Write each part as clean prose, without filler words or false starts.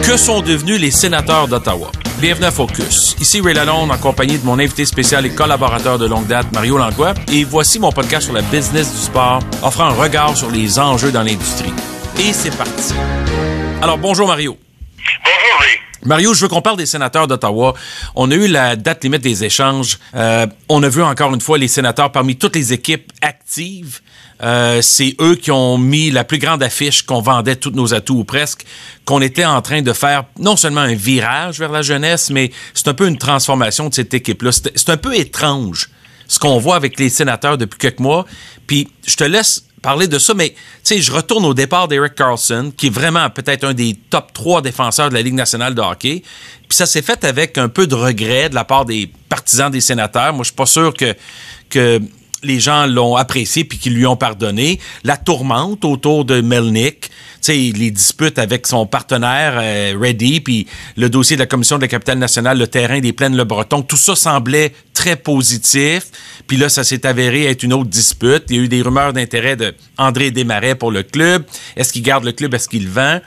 Que sont devenus les sénateurs d'Ottawa? Bienvenue à Focus. Ici Ray Lalonde en compagnie de mon invité spécial et collaborateur de longue date, Mario Langlois. Et voici mon podcast sur la business du sport, offrant un regard sur les enjeux dans l'industrie. Et c'est parti. Alors, bonjour Mario. Bonjour Ray. Mario, je veux qu'on parle des sénateurs d'Ottawa. On a eu la date limite des échanges. On a vu encore une fois les sénateurs parmi toutes les équipes actives. C'est eux qui ont mis la plus grande affiche qu'on vendait tous nos atouts ou presque, qu'on était en train de faire non seulement un virage vers la jeunesse, mais c'est un peu une transformation de cette équipe-là. C'est un peu étrange ce qu'on voit avec les sénateurs depuis quelques mois. Puis je te laisse parler de ça, mais tu sais, je retourne au départ d'Erik Karlsson, qui est vraiment peut-être un des top 3 défenseurs de la Ligue nationale de hockey. Puis ça s'est fait avec un peu de regret de la part des partisans des sénateurs. Moi, je suis pas sûr que les gens l'ont apprécié puis qu'ils lui ont pardonné. La tourmente autour de Melnyk, tu sais, les disputes avec son partenaire Reddy, puis le dossier de la Commission de la capitale nationale, le terrain des Plaines Le Breton, tout ça semblait très positif. Puis là, ça s'est avéré être une autre dispute. Il y a eu des rumeurs d'intérêt de André Desmarais pour le club. Est-ce qu'il garde le club? Est-ce qu'il le vend?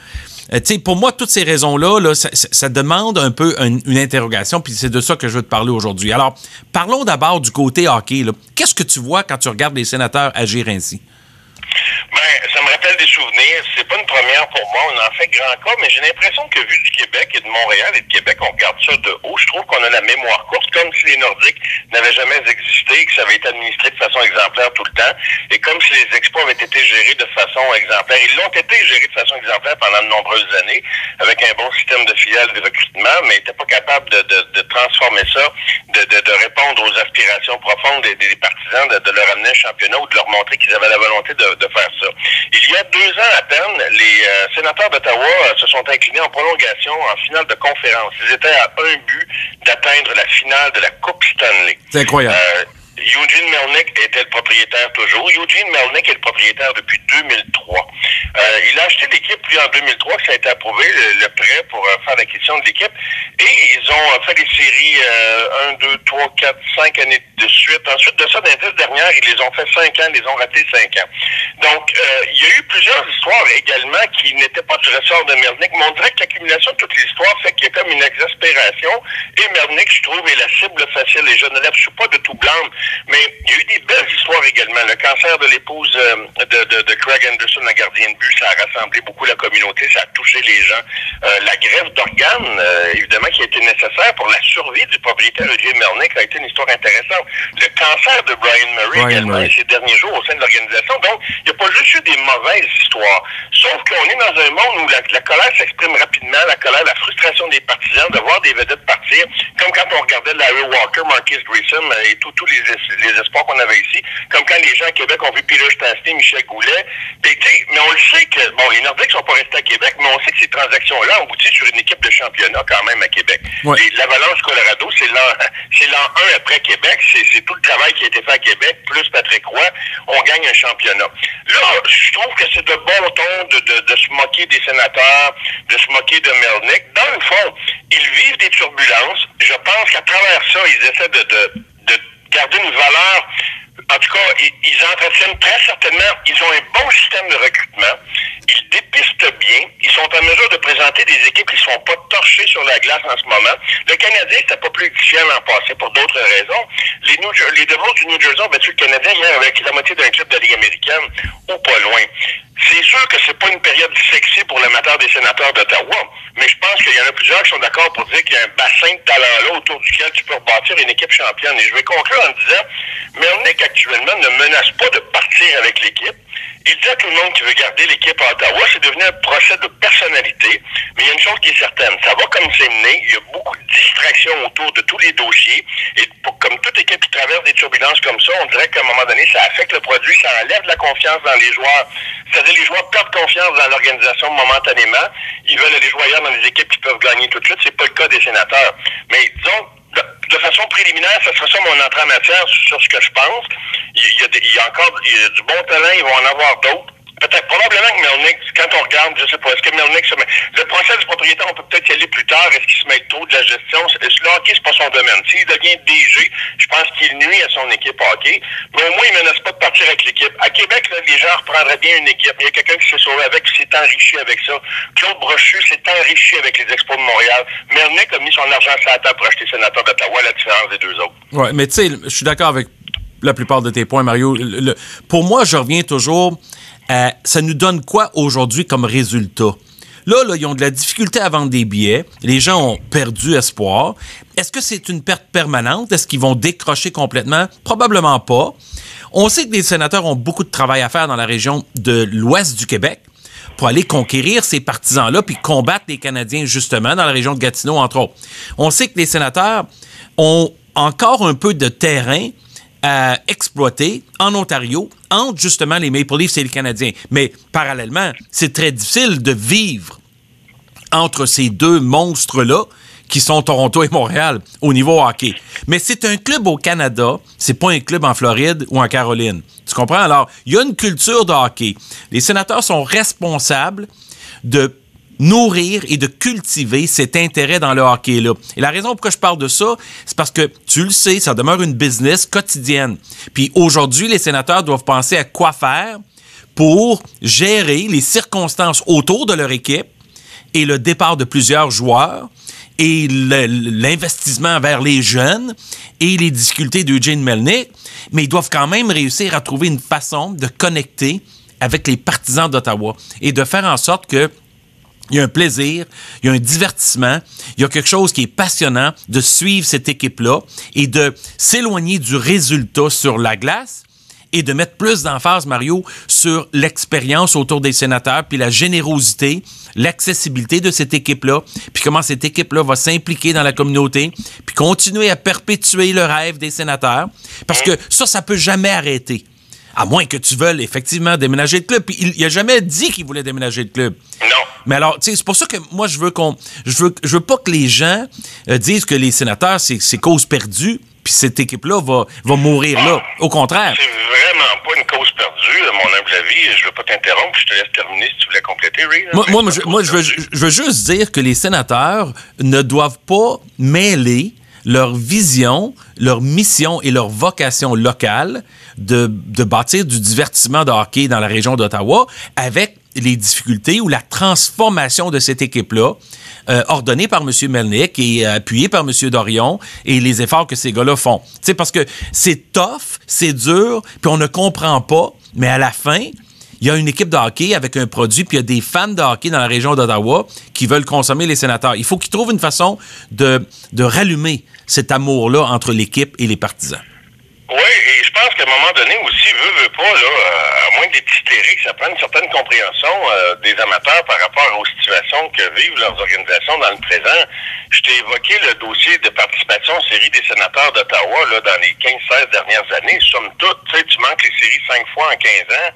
Pour moi, toutes ces raisons-là, là, ça demande un peu une interrogation, puis c'est de ça que je veux te parler aujourd'hui. Alors, parlons d'abord du côté hockey. Là. Qu'est-ce que tu vois quand tu regardes les sénateurs agir ainsi? Ben, ça me rappelle des souvenirs. C'est pas une première pour moi. On en fait grand cas, mais j'ai l'impression que vu du Québec et de Montréal et de Québec, on regarde ça de haut. Je trouve qu'on a la mémoire courte, comme si les Nordiques n'avaient jamais existé, que ça avait été administré de façon exemplaire tout le temps, et comme si les expos avaient été gérés de façon exemplaire. Ils l'ont été gérés de façon exemplaire pendant de nombreuses années, avec un bon système de filiales de recrutement, mais ils n'étaient pas capables de transformer ça, de répondre aux aspirations profondes des partisans, de leur amener un championnat ou de leur montrer qu'ils avaient la volonté de faire ça. Il y a 2 ans à peine, les sénateurs d'Ottawa se sont inclinés en prolongation en finale de conférence. Ils étaient à un but d'atteindre la finale de la Coupe Stanley. C'est incroyable. Eugene Melnyk était le propriétaire toujours. Eugene Melnyk est le propriétaire depuis 2003. Il a acheté l'équipe, lui, en 2003, que ça a été approuvé, le prêt pour faire l'acquisition de l'équipe. Et ils ont fait des séries 1, 2, 3, 4, 5 années de suite. Ensuite de ça, dans les 10 dernières, ils les ont fait 5 ans, ils les ont ratés 5 ans. Donc, il y a eu plusieurs histoires également qui n'étaient pas du ressort de Melnyk, mais on dirait que l'accumulation de toutes les histoires fait qu'il y a comme une exaspération. Et Melnyk, je trouve, est la cible facile. Et je ne lève pas de tout blâme. Mais il y a eu des belles histoires également. Le cancer de l'épouse de Craig Anderson, la gardienne de but, ça a rassemblé beaucoup la communauté, ça a touché les gens. La greffe d'organes, évidemment, qui a été nécessaire pour la survie du propriétaire Eugene Melnyk, a été une histoire intéressante. Le cancer de Brian Murray également, ces derniers jours au sein de l'organisation. Donc, il n'y a pas juste eu des mauvaises histoires. Sauf qu'on est dans un monde où la colère s'exprime rapidement, la colère, la frustration des partisans de voir des vedettes partir, comme quand on regardait Larry Walker, Marcus Gleason et tous les espoirs qu'on avait ici, comme quand les gens à Québec ont vu Peter Stastny, Michel Goulet. Mais on le sait que, bon, les Nordiques sont pas restés à Québec, mais on sait que ces transactions-là ont abouti sur une équipe de championnat quand même à Québec. Ouais. L'Avalanche Colorado, c'est l'an 1 après Québec, c'est tout le travail qui a été fait à Québec, plus Patrick Roy, on gagne un championnat. Là, je trouve que c'est de bon ton de se moquer des sénateurs, de se moquer de Melnyk. Dans le fond, ils vivent des turbulences. Je pense qu'à travers ça, ils essaient de garder une valeur. En tout cas, ils entretiennent très certainement, ils ont un bon système de recrutement, ils dépistent bien, ils sont en mesure de présenter des équipes qui ne sont pas torchées sur la glace en ce moment. Le Canadien, c'était pas plus difficile l'an passé pour d'autres raisons. Les Devils du New Jersey ont battu le Canadien hier avec la moitié d'un club de la Ligue américaine, ou pas loin. C'est sûr que c'est pas une période sexy pour l'amateur des sénateurs d'Ottawa, mais je pense qu'il y en a plusieurs qui sont d'accord pour dire qu'il y a un bassin de talent-là autour duquel tu peux rebâtir une équipe championne. Et je vais conclure en disant, Melnyk actuellement ne menace pas de partir avec l'équipe. Il dit à tout le monde qui veut garder l'équipe à Ottawa, c'est devenu un procès de personnalité. Mais il y a une chose qui est certaine, ça va comme c'est mené, il y a beaucoup de distractions autour de tous les dossiers. Et comme toute équipe qui traverse des turbulences comme ça, on dirait qu'à un moment donné, ça affecte le produit, ça enlève de la confiance dans les joueurs. C'est-à-dire les joueurs perdent confiance dans l'organisation momentanément. Ils veulent aller jouer ailleurs dans des équipes qui peuvent gagner tout de suite. C'est pas le cas des sénateurs. Mais disons, de façon préliminaire, ça sera ça mon entrée en matière sur ce que je pense. Il y a encore du bon talent, ils vont en avoir d'autres. Peut-être, probablement que Melnyk, quand on regarde, je sais pas, est-ce que Melnyk le procès du propriétaire, on peut peut-être y aller plus tard, est-ce qu'il se mêle trop de la gestion? Le hockey, c'est pas son domaine. S'il devient DG, je pense qu'il nuit à son équipe hockey, mais au moins, il menace pas de partir avec l'équipe. À Québec, là, les gens reprendraient bien une équipe. Il y a quelqu'un qui s'est sauvé avec, qui s'est enrichi avec ça. Claude Brochu s'est enrichi avec les Expos de Montréal. Melnyk a mis son argent sur la table pour acheter sénateur d'Ottawa, la différence des deux autres. Ouais, mais tu sais, je suis d'accord avec la plupart de tes points, Mario. Pour moi, je reviens toujours à ça nous donne quoi aujourd'hui comme résultat? Là, ils ont de la difficulté à vendre des billets. Les gens ont perdu espoir. Est-ce que c'est une perte permanente? Est-ce qu'ils vont décrocher complètement? Probablement pas. On sait que les sénateurs ont beaucoup de travail à faire dans la région de l'ouest du Québec pour aller conquérir ces partisans-là puis combattre les Canadiens, justement, dans la région de Gatineau, entre autres. On sait que les sénateurs ont encore un peu de terrain à exploiter en Ontario entre justement les Maple Leafs et les Canadiens. Mais parallèlement, c'est très difficile de vivre entre ces deux monstres-là qui sont Toronto et Montréal au niveau hockey. Mais c'est un club au Canada, c'est pas un club en Floride ou en Caroline. Tu comprends? Alors, il y a une culture de hockey. Les sénateurs sont responsables de nourrir et de cultiver cet intérêt dans le hockey-là. Et la raison pourquoi je parle de ça, c'est parce que, tu le sais, ça demeure une business quotidienne. Puis aujourd'hui, les sénateurs doivent penser à quoi faire pour gérer les circonstances autour de leur équipe et le départ de plusieurs joueurs et l'investissement vers les jeunes et les difficultés d'Eugene Melnyk, mais ils doivent quand même réussir à trouver une façon de connecter avec les partisans d'Ottawa et de faire en sorte que il y a un plaisir, il y a un divertissement, il y a quelque chose qui est passionnant de suivre cette équipe-là et de s'éloigner du résultat sur la glace et de mettre plus d'emphase, Mario, sur l'expérience autour des sénateurs, puis la générosité, l'accessibilité de cette équipe-là, puis comment cette équipe-là va s'impliquer dans la communauté, puis continuer à perpétuer le rêve des sénateurs, parce que ça peut jamais arrêter. À moins que tu veuilles effectivement déménager le club. Puis il n'a jamais dit qu'il voulait déménager le club. Non. Mais alors, tu sais, c'est pour ça que moi, je veux pas que les gens disent que les sénateurs, c'est cause perdue, puis cette équipe-là va mourir là. Au contraire. C'est vraiment pas une cause perdue, à mon humble avis. Je veux pas t'interrompre, je te laisse terminer si tu voulais compléter, Ray. Je veux juste dire que les sénateurs ne doivent pas mêler leur vision, leur mission et leur vocation locale de bâtir du divertissement de hockey dans la région d'Ottawa avec les difficultés ou la transformation de cette équipe-là, ordonnée par M. Melnyk et appuyée par M. Dorion et les efforts que ces gars-là font. Tu sais, parce que c'est tough, c'est dur, puis on ne comprend pas, mais à la fin, il y a une équipe de hockey avec un produit, puis il y a des fans de hockey dans la région d'Ottawa qui veulent consommer les sénateurs. Il faut qu'ils trouvent une façon de rallumer cet amour-là entre l'équipe et les partisans. Oui, et je pense qu'à un moment donné aussi, veut pas, là, à moins d'être hystérique, ça prend une certaine compréhension des amateurs par rapport aux situations que vivent leurs organisations dans le présent. Je t'ai évoqué le dossier de participation aux séries des sénateurs d'Ottawa là, dans les 15-16 dernières années. Somme toute, tu manques les séries 5 fois en 15 ans.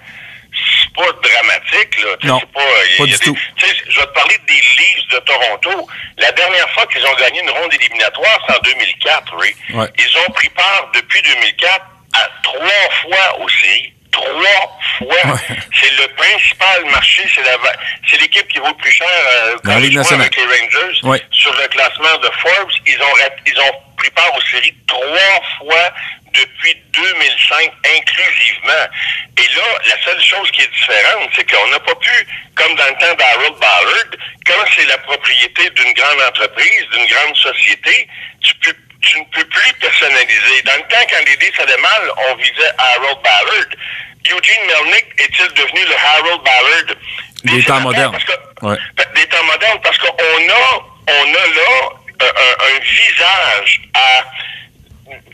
C'est pas dramatique, là. Non, c'est pas du tout. Je vais te parler des Leafs de Toronto. La dernière fois qu'ils ont gagné une ronde éliminatoire, c'est en 2004, Ray. Ouais. Ils ont pris part depuis 2004 à 3 fois aux séries. 3 fois. Ouais. C'est le principal marché. C'est l'équipe qui vaut le plus cher quand ils jouent avec les Rangers. Ouais. Sur le classement de Forbes, ils ont pris part aux séries 3 fois depuis 2005 inclusivement. Et là, la seule chose qui est différente, c'est qu'on n'a pas pu, comme dans le temps d'Harold Ballard, quand c'est la propriété d'une grande entreprise, d'une grande société, tu ne peux plus personnaliser. Dans le temps, quand les Leafs allaient mal, on visait Harold Ballard. Eugene Melnyk est-il devenu le Harold Ballard des temps modernes? Des temps modernes, parce qu'on a là un visage à...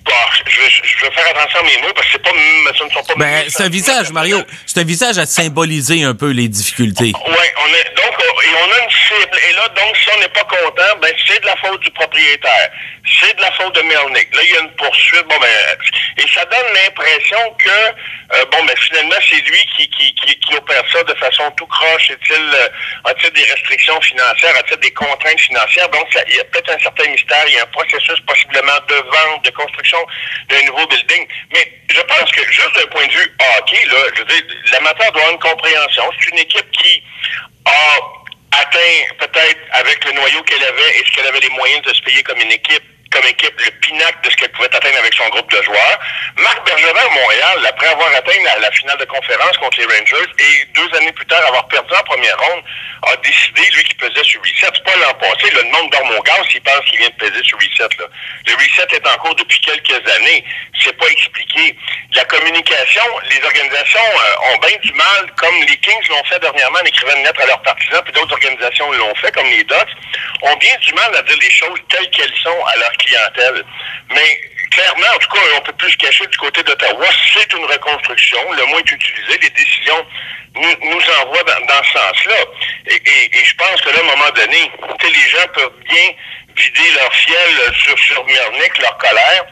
Bon, je vais faire attention à mes mots parce que ce ne sont pas... c'est un visage, Mario. C'est un visage à symboliser un peu les difficultés. Oui, on a une possible. Et là, donc, si on n'est pas content, ben, c'est de la faute du propriétaire. C'est de la faute de Melnyk. Là, il y a une poursuite. Bon, ben, et ça donne l'impression que, bon, ben, finalement, c'est lui qui opère ça de façon tout croche. A-t-il des restrictions financières? A-t-il des contraintes financières? Donc, il y a peut-être un certain mystère. Il y a un processus possiblement de vente, de construction d'un nouveau building. Mais je pense que, juste d'un point de vue hockey, là, je veux dire, l'amateur doit avoir une compréhension. C'est une équipe qui a atteint, peut-être, avec le noyau qu'elle avait et ce qu'elle avait les moyens de se payer comme équipe, le pinacle de ce qu'elle pouvait atteindre avec son groupe de joueurs. Marc Bergevin à Montréal, après avoir atteint la finale de conférence contre les Rangers et 2 années plus tard avoir perdu en première ronde, a décidé, lui qui pesait sur reset, c'est pas l'an passé, le nombre d'Ormongas, il pense qu'il vient de peser sur reset. Là. Le reset est en cours depuis quelques années. C'est pas expliqué. La communication, les organisations ont bien du mal, comme les Kings l'ont fait dernièrement en écrivant une lettre à leurs partisans, puis d'autres organisations l'ont fait, comme les Ducks, ont bien du mal à dire les choses telles qu'elles sont à leur clientèle. Mais clairement, en tout cas, on peut plus se cacher du côté d'Ottawa, c'est une reconstruction. Le mot est utilisé. Les décisions nous envoient dans ce sens-là. Et je pense que là, à un moment donné, les gens peuvent bien vider leur fiel sur Melnyk, leur colère.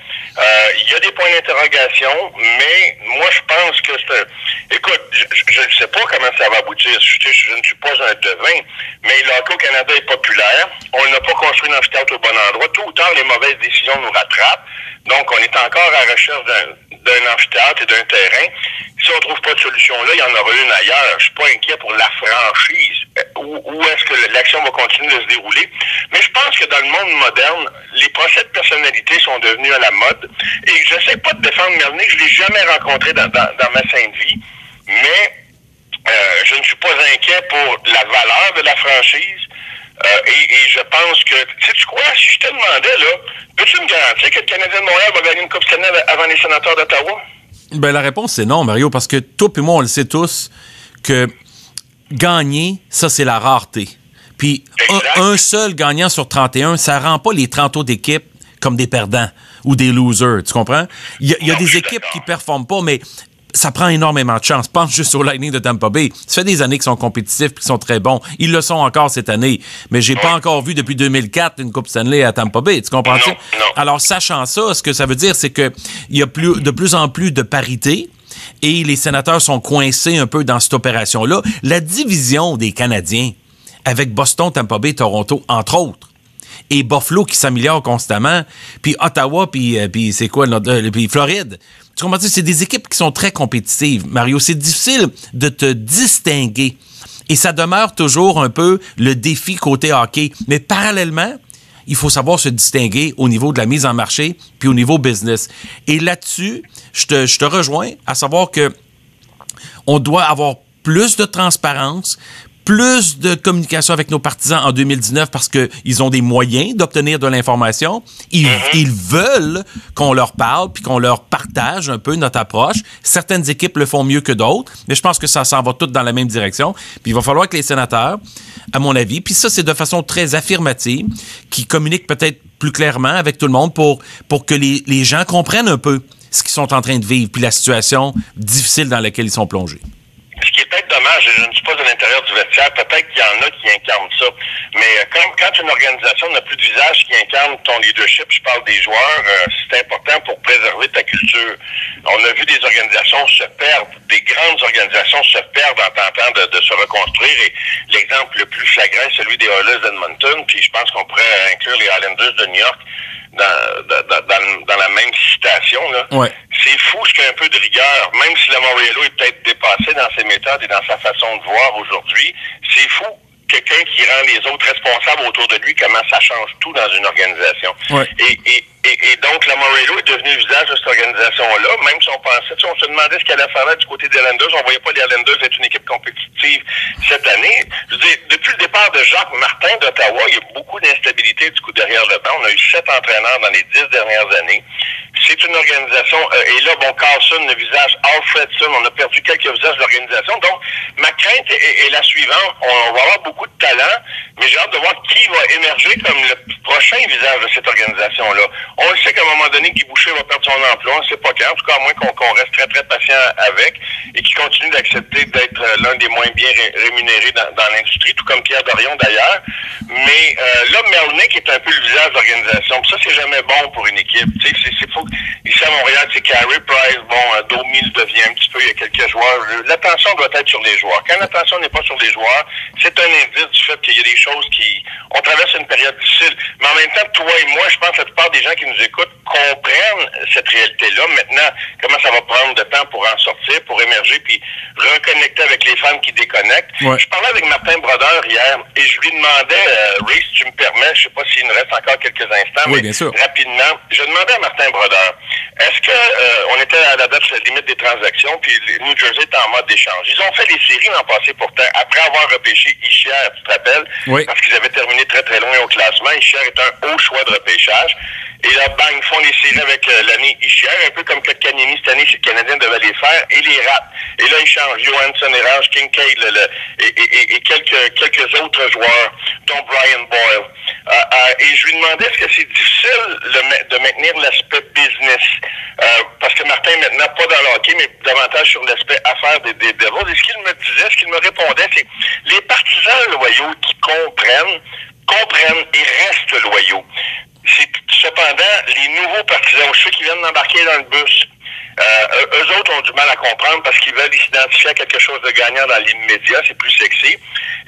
Il y a des points d'interrogation, mais moi, je pense que c'est écoute, je ne sais pas comment ça va aboutir. Je ne suis pas un devin, mais le hockey au Canada est populaire. On n'a pas construit l'amphithéâtre au bon endroit. Tôt ou tard, les mauvaises décisions nous rattrapent. Donc, on est encore à la recherche d'un amphithéâtre et d'un terrain. Si on ne trouve pas de solution là, il y en aura une ailleurs. Je suis pas inquiet pour la franchise. Où est-ce que l'action va continuer de se dérouler? Mais je pense que dans le monde moderne, les procès de personnalité sont devenus à la mode. Et je sais pas de défendre Melnyk, je l'ai jamais rencontré dans ma sainte vie, mais je ne suis pas inquiet pour la valeur de la franchise. Et je pense que, sais-tu quoi, si je te demandais, là, peux-tu me garantir que le Canadien de Montréal va gagner une Coupe Stanley avant les Sénateurs d'Ottawa? Ben, la réponse, c'est non, Mario, parce que toi et moi, on le sait tous que gagner, ça, c'est la rareté. Puis, un seul gagnant sur 31, ça rend pas les 30 autres équipes comme des perdants ou des losers, tu comprends? Il y a des équipes qui performent pas, mais ça prend énormément de chance. Pense juste au Lightning de Tampa Bay. Ça fait des années qu'ils sont compétitifs et qu'ils sont très bons. Ils le sont encore cette année. Mais j'ai pas encore vu depuis 2004 une Coupe Stanley à Tampa Bay. Tu comprends-tu? Non. Alors, sachant ça, ce que ça veut dire, c'est que il y a de plus en plus de parité et les Sénateurs sont coincés un peu dans cette opération-là. La division des Canadiens avec Boston, Tampa Bay, Toronto, entre autres, et Buffalo qui s'améliore constamment, puis Ottawa, puis c'est quoi, puis Floride. Tu comprends? C'est des équipes qui sont très compétitives, Mario. C'est difficile de te distinguer. Et ça demeure toujours un peu le défi côté hockey. Mais parallèlement, il faut savoir se distinguer au niveau de la mise en marché puis au niveau business. Et là-dessus, je te rejoins à savoir que on doit avoir plus de transparence, plus de communication avec nos partisans en 2019 parce qu'ils ont des moyens d'obtenir de l'information. Ils veulent qu'on leur parle puis qu'on leur partage un peu notre approche. Certaines équipes le font mieux que d'autres, mais je pense que ça s'en va toutes dans la même direction. Puis il va falloir que les Sénateurs, à mon avis, puis ça, c'est de façon très affirmative, qui communiquent peut-être plus clairement avec tout le monde pour que les gens comprennent un peu ce qu'ils sont en train de vivre puis la situation difficile dans laquelle ils sont plongés. Ce qui est peut-être dommage, et je ne suis pas à l'intérieur du vestiaire, peut-être qu'il y en a qui incarnent ça, mais quand une organisation n'a plus de visage qui incarne ton leadership, je parle des joueurs, c'est important pour préserver ta culture. On a vu des organisations se perdre, des grandes organisations se perdre en tentant de se reconstruire, et l'exemple le plus flagrant est celui des Oilers d'Edmonton, puis je pense qu'on pourrait inclure les Islanders de New York dans la même citation, là. Ouais. C'est fou ce qu'il y a un peu de rigueur, même si le Montréalais est peut-être dépassé dans ses méthodes et dans sa façon de voir aujourd'hui, c'est fou quelqu'un qui rend les autres responsables autour de lui, comment ça change tout dans une organisation. Ouais. Et donc, le Montréal est devenu le visage de cette organisation-là, même si on pensait, on se demandait ce qu'elle allait faire là du côté des Islanders, on voyait pas les Islanders être une équipe compétitive cette année. Je veux dire, depuis le départ de Jacques Martin d'Ottawa, il y a beaucoup d'instabilité du coup derrière le banc. On a eu 7 entraîneurs dans les 10 dernières années. C'est une organisation, et là, bon, Carlson, le visage, Alfredson, on a perdu quelques visages de l'organisation. Donc, ma crainte est la suivante. On va avoir beaucoup de talent, mais j'ai hâte de voir qui va émerger comme le prochain visage de cette organisation-là. On le sait qu'à un moment donné, Guy Boucher va perdre son emploi, on ne sait pas quand, en tout cas à moins qu'on reste très, très patient avec et qu'il continue d'accepter d'être l'un des moins bien rémunérés dans l'industrie, tout comme Pierre Dorion d'ailleurs. Mais là, Melnyk est un peu le visage de l'organisation. Puis ça, c'est jamais bon pour une équipe. Tu sais, ici à Montréal, c'est Carey Price, Domi le devient un petit peu, il y a quelques joueurs. L'attention doit être sur les joueurs. Quand l'attention n'est pas sur les joueurs, c'est un indice du fait qu'il y a des choses on traverse une période difficile. Mais en même temps, toi et moi, je pense que la plupart des gens qui nous écoutent comprennent cette réalité-là. Maintenant, comment ça va prendre de temps pour en sortir, pour émerger, puis reconnecter avec les fans qui déconnectent. Ouais. Je parlais avec Martin Brodeur hier et je lui demandais, Ray, si tu me permets, je sais pas s'il nous reste encore quelques instants, oui, mais bien sûr. Rapidement, je demandais à Martin Brodeur, est-ce que on était à la date limite des transactions, puis New Jersey était en mode d'échange. Ils ont fait les séries l'an passé pourtant, après avoir repêché Hischier, tu te rappelles, oui. Parce qu'ils avaient terminé très très loin au classement. Hischier est un haut choix de repêchage. Et là, bang, ils font les séries avec l'année Hischier, un peu comme Kotkaniemi cette année, si le Canadien devait les faire, et les ratent. Et là, ils changent Johansson, Erange, Kincaid, et quelques autres joueurs, dont Brian Boyle. Et je lui demandais, est-ce que c'est difficile de maintenir l'aspect business? Parce que Martin, maintenant, pas dans le hockey, mais davantage sur l'aspect affaires des Devils. Et ce qu'il me disait, ce qu'il me répondait, c'est les partisans loyaux qui comprennent et restent loyaux. C'est cependant les nouveaux partisans, ceux qui viennent d'embarquer dans le bus, eux autres ont du mal à comprendre parce qu'ils veulent s'identifier à quelque chose de gagnant dans l'immédiat, c'est plus sexy.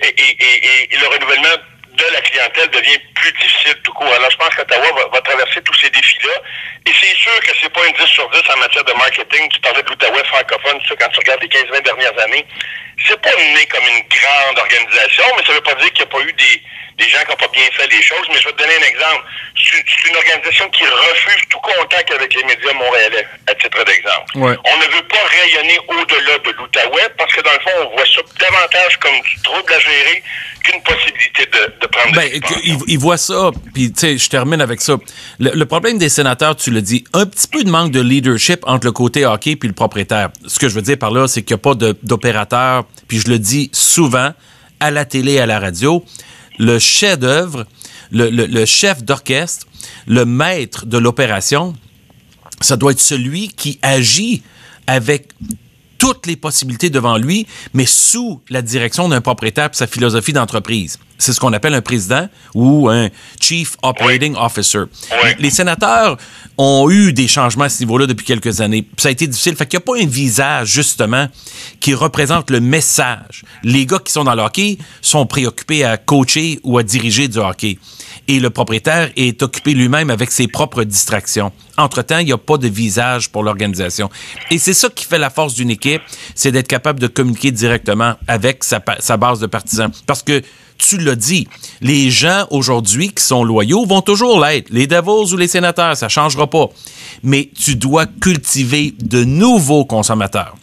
Et le renouvellement de la clientèle devient plus difficile tout court. Alors, je pense qu'Ottawa va traverser tous ces défis-là. Et c'est sûr que c'est pas une 10 sur 10 en matière de marketing. Tu parlais de l'Outaouais francophone, ça, quand tu regardes les 15-20 dernières années. C'est pas né comme une grande organisation, mais ça veut pas dire qu'il n'y a pas eu des gens qui n'ont pas bien fait les choses. Mais je vais te donner un exemple. C'est une organisation qui refuse tout contact avec les médias montréalais, à titre d'exemple. Ouais. On ne veut pas rayonner au-delà de l'Outaouais parce que, dans le fond, on voit ça davantage comme du trouble à gérer qu'une possibilité de prendre des ils voient ça, puis tu sais, je termine avec ça. Le problème des sénateurs, tu le dis, un petit peu de manque de leadership entre le côté hockey puis le propriétaire. Ce que je veux dire par là, c'est qu'il n'y a pas d'opérateur, puis je le dis souvent, à la télé, à la radio, le chef-d'œuvre, le chef d'orchestre, le maître de l'opération, ça doit être celui qui agit avec toutes les possibilités devant lui, mais sous la direction d'un propriétaire et sa philosophie d'entreprise. C'est ce qu'on appelle un président ou un Chief Operating Officer. Oui. Les sénateurs ont eu des changements à ce niveau-là depuis quelques années. Ça a été difficile. Fait qu'il n'y a pas un visage, justement, qui représente le message. Les gars qui sont dans le hockey sont préoccupés à coacher ou à diriger du hockey. Et le propriétaire est occupé lui-même avec ses propres distractions. Entre-temps, il n'y a pas de visage pour l'organisation. Et c'est ça qui fait la force d'une équipe, c'est d'être capable de communiquer directement avec sa base de partisans. Parce que, tu l'as dit, les gens aujourd'hui qui sont loyaux vont toujours l'être. Les Devils ou les Sénateurs, ça ne changera pas. Mais tu dois cultiver de nouveaux consommateurs.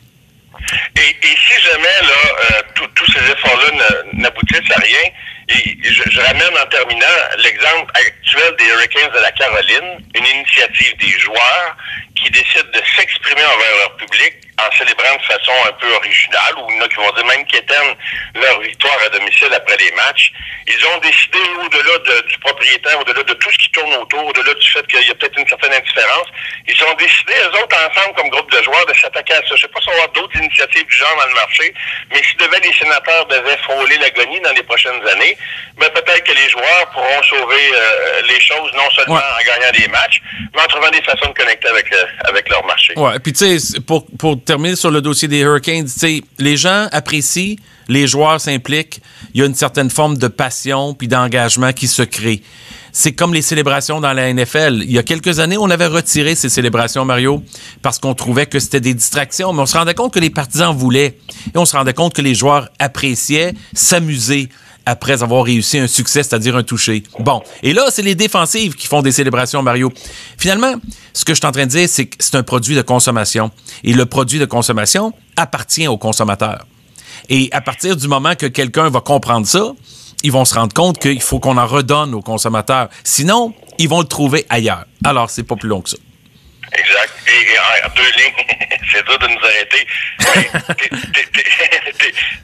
Et si jamais là, tous ces efforts-là n'aboutissent à rien, et je ramène en terminant l'exemple actuel des Hurricanes de la Caroline, une initiative des joueurs qui décident de s'exprimer envers leur public en célébrant de façon un peu originale, ou il y en a qui vont dire même qu'ils éteignent leur victoire à domicile après les matchs. Ils ont décidé, au-delà du propriétaire, au-delà de tout ce qui tourne autour, au-delà du fait qu'il y a peut-être une certaine indifférence, ils ont décidé, eux autres, ensemble, comme groupe de joueurs, de s'attaquer à ça. Je ne sais pas si on va avoir d'autres initiatives du genre dans le marché, mais si les sénateurs devaient frôler l'agonie dans les prochaines années, ben peut-être que les joueurs pourront sauver les choses, non seulement en gagnant des matchs, mais en trouvant des façons de connecter avec leur marché. Ouais, puis tu sais, pour terminer sur le dossier des Hurricanes, tu sais, les gens apprécient, les joueurs s'impliquent, il y a une certaine forme de passion puis d'engagement qui se crée. C'est comme les célébrations dans la NFL. Il y a quelques années, on avait retiré ces célébrations, Mario, parce qu'on trouvait que c'était des distractions, mais on se rendait compte que les partisans voulaient. Et on se rendait compte que les joueurs appréciaient s'amuser après avoir réussi un succès, c'est-à-dire un touché. Bon, et là, c'est les défensives qui font des célébrations, Mario. Finalement, ce que je suis en train de dire, c'est que c'est un produit de consommation. Et le produit de consommation appartient aux consommateurs. Et à partir du moment que quelqu'un va comprendre ça, ils vont se rendre compte qu'il faut qu'on en redonne aux consommateurs. Sinon, ils vont le trouver ailleurs. Alors, c'est pas plus long que ça. Exact. Et en 2 lignes, c'est dur de nous arrêter.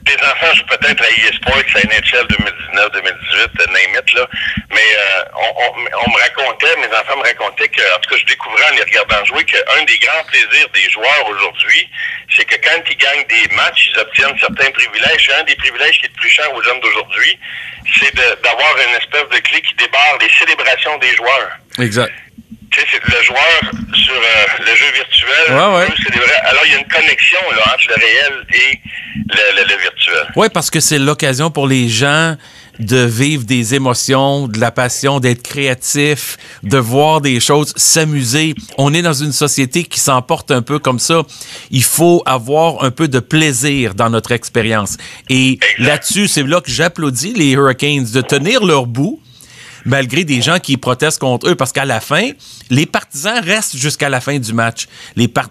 Tes enfants jouent peut-être à eSports, à NHL 2019-2018. name it, là. Mais on me racontait, mes enfants me racontaient que, en tout cas, je découvrais en les regardant jouer qu'un des grands plaisirs des joueurs aujourd'hui, c'est que quand ils gagnent des matchs, ils obtiennent certains privilèges. Et un des privilèges qui est le plus cher aux jeunes d'aujourd'hui, c'est d'avoir une espèce de clé qui débarre les célébrations des joueurs. Exact. Tu sais, c'est le joueur sur le jeu virtuel. Ouais. Alors, il y a une connexion là, entre le réel et le virtuel. Oui, parce que c'est l'occasion pour les gens de vivre des émotions, de la passion, d'être créatif, de voir des choses, s'amuser. On est dans une société qui s'emporte un peu comme ça. Il faut avoir un peu de plaisir dans notre expérience. Et là-dessus, c'est là que j'applaudis les Hurricanes de tenir leur bout, malgré des gens qui protestent contre eux, parce qu'à la fin, les partisans restent jusqu'à la fin du match.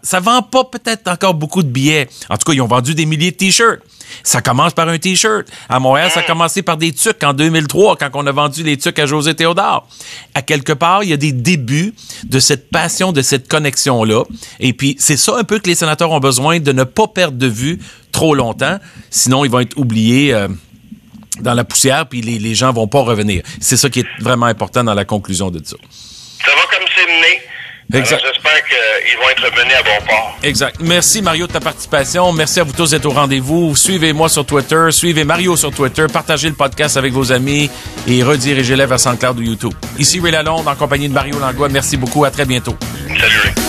Ça vend pas peut-être encore beaucoup de billets. En tout cas, ils ont vendu des milliers de T-shirts. Ça commence par un T-shirt. À Montréal, ça a commencé par des tucs en 2003, quand on a vendu les tucs à José Théodore. À quelque part, il y a des débuts de cette passion, de cette connexion-là. Et puis, c'est ça un peu que les sénateurs ont besoin, de ne pas perdre de vue trop longtemps. Sinon, ils vont être oubliés dans la poussière, puis les gens vont pas revenir. C'est ça qui est vraiment important dans la conclusion de ça. Ça va comme c'est mené. Exact. Alors, j'espère qu'ils vont être menés à bon port. Exact. Merci, Mario, de ta participation. Merci à vous tous d'être au rendez-vous. Suivez-moi sur Twitter. Suivez Mario sur Twitter. Partagez le podcast avec vos amis et redirigez-les vers SoundCloud ou YouTube. Ici Ray Lalonde, en compagnie de Mario Langlois. Merci beaucoup. À très bientôt. Salut, Ray.